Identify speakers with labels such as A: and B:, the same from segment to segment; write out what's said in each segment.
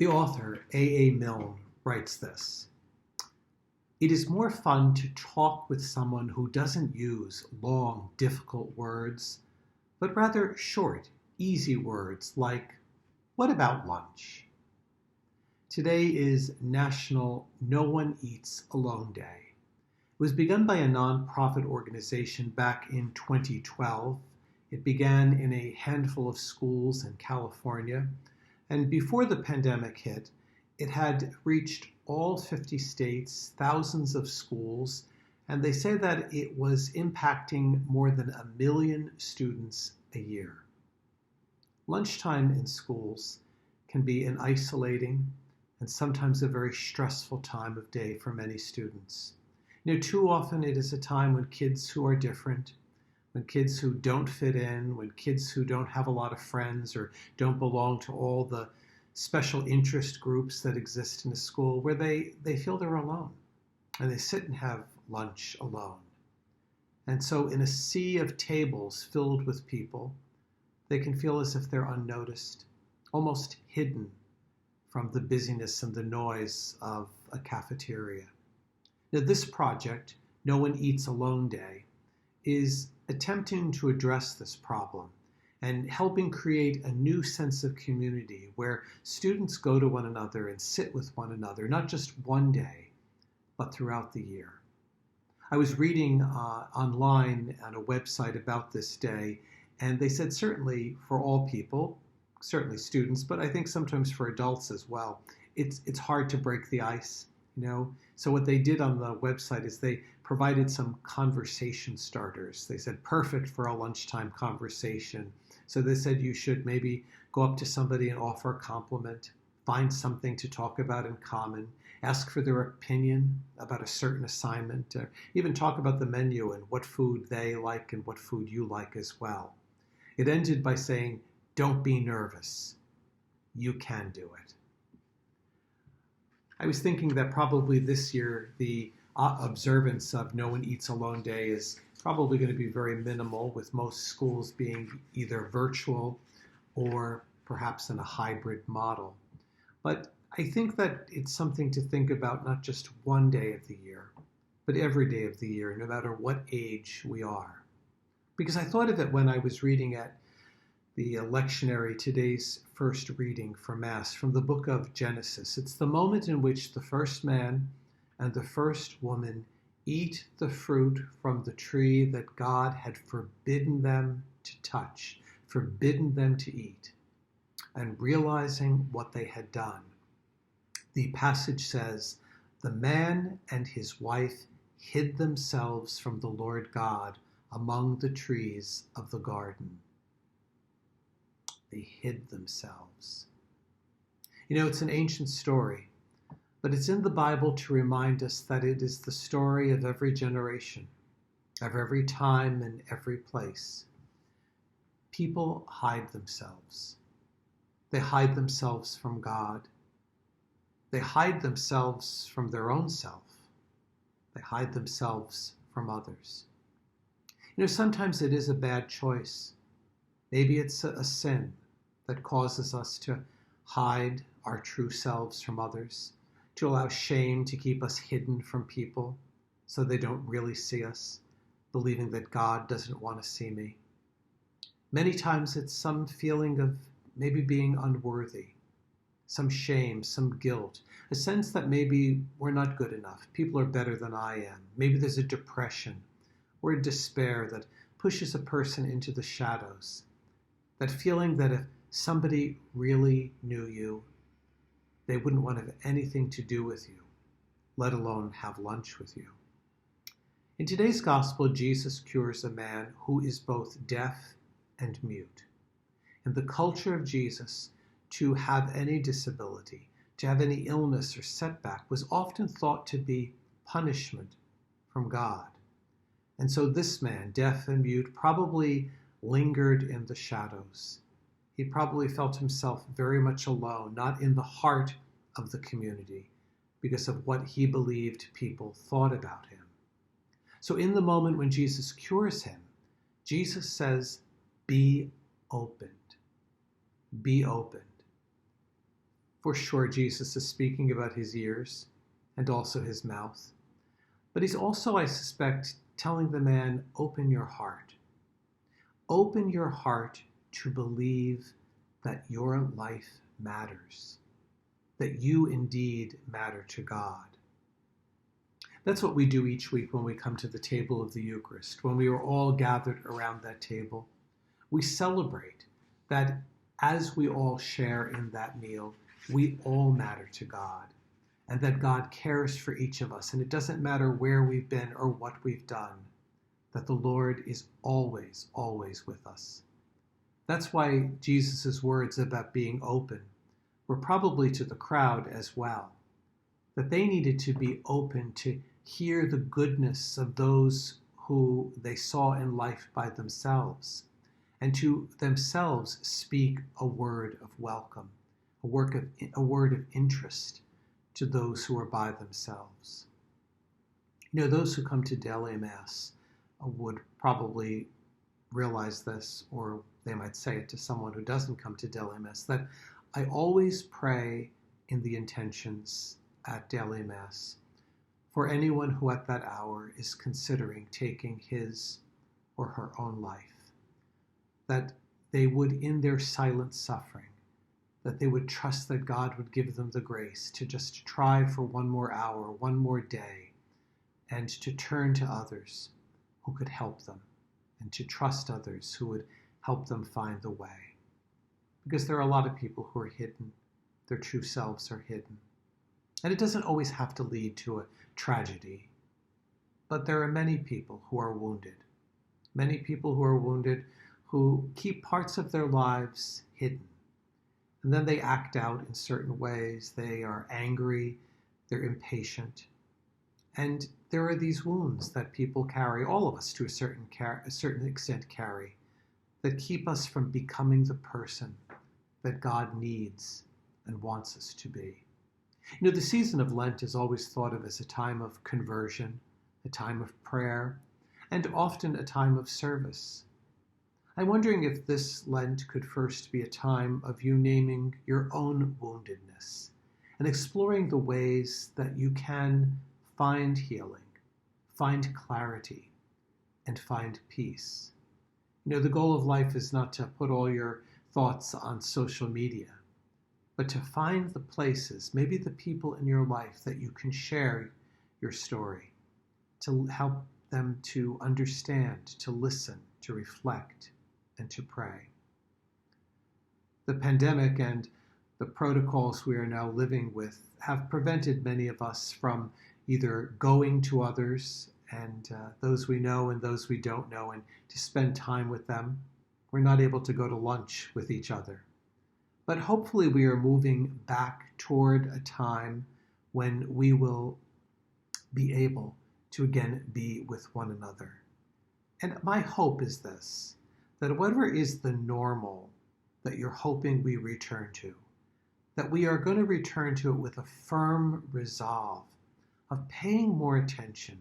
A: The author, A. Milne, writes this: "It is more fun to talk with someone who doesn't use long, difficult words, but rather short, easy words like, 'What about lunch?'" Today is National No One Eats Alone Day. It was begun by a nonprofit organization back in 2012. It began in a handful of schools in California, and before the pandemic hit, it had reached all 50 states, thousands of schools, and they say that it was impacting more than 1 million students a year. Lunchtime in schools can be an isolating and sometimes a very stressful time of day for many students. Too often it is a time when kids who are different, when kids who don't fit in, when kids who don't have a lot of friends or don't belong to all the special interest groups that exist in a school, where they feel they're alone and they sit and have lunch alone. And so in a sea of tables filled with people, they can feel as if they're unnoticed, almost hidden from the busyness and the noise of a cafeteria. Now, this project, No One Eats Alone Day, is attempting to address this problem and helping create a new sense of community where students go to one another and sit with one another, not just one day, but throughout the year. I was reading online on a website about this day, and they said certainly for all people, certainly students, but I think sometimes for adults as well, it's hard to break the ice. So what they did on the website is they provided some conversation starters. They said, perfect for a lunchtime conversation. So they said you should maybe go up to somebody and offer a compliment, find something to talk about in common, ask for their opinion about a certain assignment, or even talk about the menu and what food they like and what food you like as well. It ended by saying, don't be nervous. You can do it. I was thinking that probably this year the observance of No One Eats Alone Day is probably going to be very minimal, with most schools being either virtual or perhaps in a hybrid model. But I think that it's something to think about not just one day of the year, but every day of the year, no matter what age we are. Because I thought of it when I was reading at the lectionary, today's first reading for Mass from the book of Genesis. It's the moment in which the first man and the first woman eat the fruit from the tree that God had forbidden them to touch, forbidden them to eat, and realizing what they had done. The passage says, "The man and his wife hid themselves from the Lord God among the trees of the garden." They hid themselves. It's an ancient story, but it's in the Bible to remind us that it is the story of every generation, of every time and every place. People hide themselves. They hide themselves from God. They hide themselves from their own self. They hide themselves from others. Sometimes it is a bad choice. Maybe it's a sin that causes us to hide our true selves from others, to allow shame to keep us hidden from people so they don't really see us, believing that God doesn't want to see me. Many times it's some feeling of maybe being unworthy, some shame, some guilt, a sense that maybe we're not good enough, people are better than I am. Maybe there's a depression or a despair that pushes a person into the shadows. That feeling that if somebody really knew you, they wouldn't want to have anything to do with you, let alone have lunch with you. In today's gospel, Jesus cures a man who is both deaf and mute. In the culture of Jesus, to have any disability, to have any illness or setback was often thought to be punishment from God. And so this man, deaf and mute, probably lingered in the shadows. He probably felt himself very much alone, not in the heart of the community, because of what he believed people thought about him. So in the moment when Jesus cures him, Jesus says, be opened. Be opened. For sure, Jesus is speaking about his ears and also his mouth. But he's also, I suspect, telling the man, open your heart. Open your heart to believe that your life matters, that you indeed matter to God. That's what we do each week when we come to the table of the Eucharist. When we are all gathered around that table, we celebrate that as we all share in that meal, we all matter to God, and that God cares for each of us. And it doesn't matter where we've been or what we've done, that the Lord is always, always with us. That's why Jesus' words about being open were probably to the crowd as well, that they needed to be open to hear the goodness of those who they saw in life by themselves, and to themselves speak a word of welcome, a word of interest to those who are by themselves. You know, those who come to daily Mass would probably realize this, or they might say it to someone who doesn't come to daily Mass, that I always pray in the intentions at daily Mass for anyone who at that hour is considering taking his or her own life, that they would, in their silent suffering, that they would trust that God would give them the grace to just try for one more hour, one more day, and to turn to others who could help them, and to trust others who would help them find the way. Because there are a lot of people who are hidden, their true selves are hidden. And it doesn't always have to lead to a tragedy, but there are many people who are wounded. Many people who are wounded who keep parts of their lives hidden. And then they act out in certain ways. They are angry, they're impatient. And there are these wounds that people carry, all of us to a certain extent carry, that keep us from becoming the person that God needs and wants us to be. You know, the season of Lent is always thought of as a time of conversion, a time of prayer, and often a time of service. I'm wondering if this Lent could first be a time of you naming your own woundedness and exploring the ways that you can find healing, find clarity, and find peace. You know, the goal of life is not to put all your thoughts on social media, but to find the places, maybe the people in your life that you can share your story, to help them to understand, to listen, to reflect, and to pray. The pandemic and the protocols we are now living with have prevented many of us from either going to others and those we know and those we don't know, and to spend time with them. We're not able to go to lunch with each other. But hopefully we are moving back toward a time when we will be able to again be with one another. And my hope is this, that whatever is the normal that you're hoping we return to, that we are going to return to it with a firm resolve of paying more attention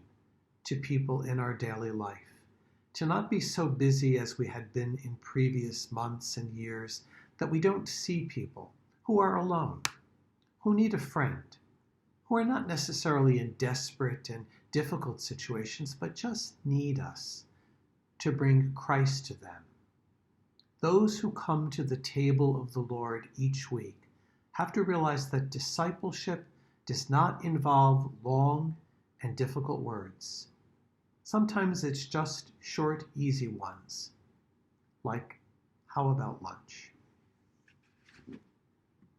A: to people in our daily life, to not be so busy as we had been in previous months and years that we don't see people who are alone, who need a friend, who are not necessarily in desperate and difficult situations, but just need us to bring Christ to them. Those who come to the table of the Lord each week have to realize that discipleship does not involve long and difficult words. Sometimes it's just short, easy ones, like, how about lunch?